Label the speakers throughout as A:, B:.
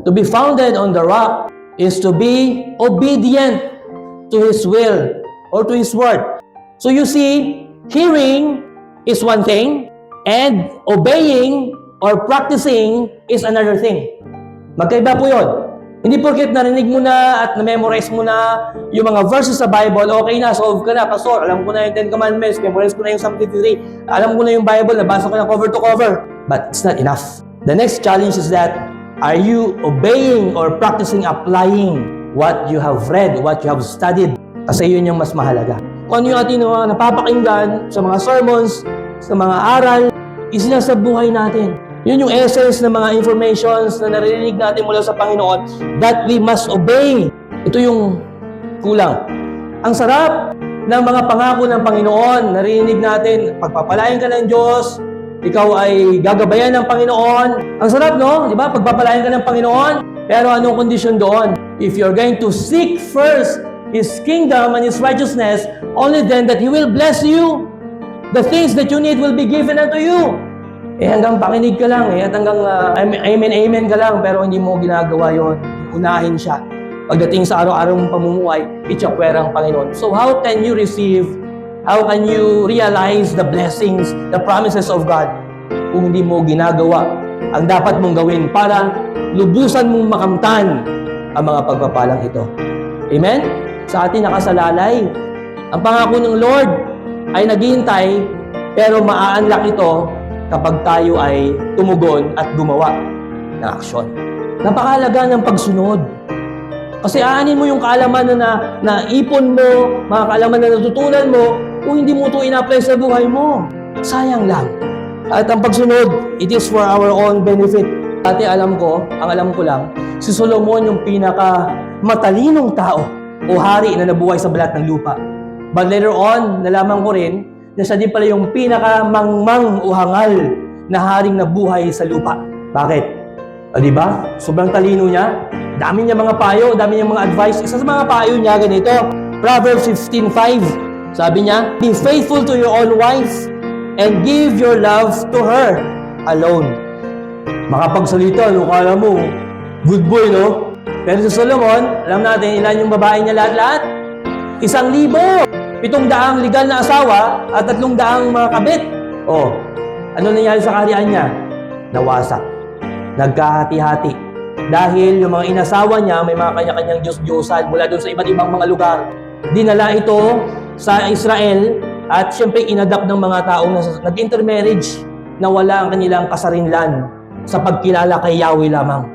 A: To be founded on the rock is to be obedient to His will or to His word. So you see, hearing is one thing, and obeying or practicing is another thing. Magkaiba po yun. Hindi porket narinig mo na at na-memorize mo na yung mga verses sa Bible, okay na, solve ka na, Pastor, alam ko na yung 10 Commandments, memorize ko na yung Psalm 53, alam ko na yung Bible, nabasa ko na cover to cover. But it's not enough. The next challenge is that, are you obeying or practicing applying what you have read, what you have studied? Kasi yun yung mas mahalaga. Kung ano yung ating napapakinggan sa mga sermons, sa mga aral, isinasa buhay natin. Yun yung essence ng mga informations na narinig natin mula sa Panginoon that we must obey. Ito yung kulang. Ang sarap ng mga pangako ng Panginoon. Narinig natin, pagpapalain ka ng Diyos, ikaw ay gagabayan ng Panginoon. Ang sarap, no? Di ba? Pagpapalain ka ng Panginoon. Pero anong kondisyon doon? If you're going to seek first His kingdom and His righteousness, only then that He will bless you. The things that you need will be given unto you. Hanggang pakinig ka lang, at hanggang amen ka lang, pero hindi mo ginagawa yon. Unahin siya. Pagdating sa araw-araw mong pamumuhay, itsakwerang Panginoon. So how can you receive, how can you realize the blessings, the promises of God, kung hindi mo ginagawa ang dapat mong gawin para lubusan mong makamtan ang mga pagpapalang ito? Amen? Sa atin nakasalalay. Ang pangako ng Lord ay naghihintay, pero maa-unlock ito kapag tayo ay tumugon at gumawa ng aksyon. Napakahalaga ng pagsunod. Kasi aanin mo yung kaalaman na ipon mo, mga kaalaman na natutunan mo, kung hindi mo ito ina-apply sa buhay mo. Sayang lang. At ang pagsunod, it is for our own benefit. Dati ang alam ko lang, si Solomon yung pinaka matalinong tao o hari na nabuhay sa balat ng lupa. But later on, nalaman ko rin na siya din pala yung pinaka-mangmang o hangal na haring nabuhay sa lupa. Bakit? Di ba? Sobrang talino niya. Dami niya mga payo, dami niya mga advice. Isa sa mga payo niya, ganito. Proverbs 15:5. Sabi niya, be faithful to your own wife and give your love to her alone. Makapagsalita, kala mo, good boy, no? Pero si Solomon, alam natin, ilan yung babae niya lahat-lahat? 1,000. 700 legal na asawa at 300 mga kabit. Ano nangyari sa kaharian niya? Nawasak. Nagkahati-hati. Dahil yung mga inasawa niya, may mga kanya-kanyang Diyos-Diyosan mula doon sa iba't ibang mga lugar. Dinala ito sa Israel at siyempre inadapt ng mga taong nag-intermarriage na wala ang kanilang kasarinlan sa pagkilala kay Yahweh lamang.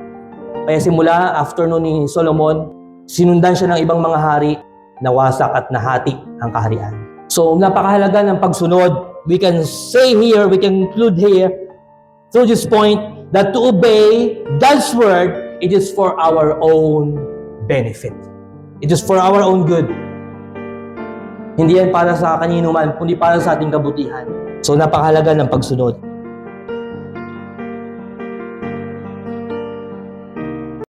A: Kaya simula after noon ni Solomon, sinundan siya ng ibang mga hari, nawasak at nahati ang kaharian. So, napakahalaga ng pagsunod. We can say here, we can conclude here, through this point, that to obey God's word, it is for our own benefit. It is for our own good. Hindi yan para sa kanino man, kundi para sa ating kabutihan. So, napakahalaga ng pagsunod.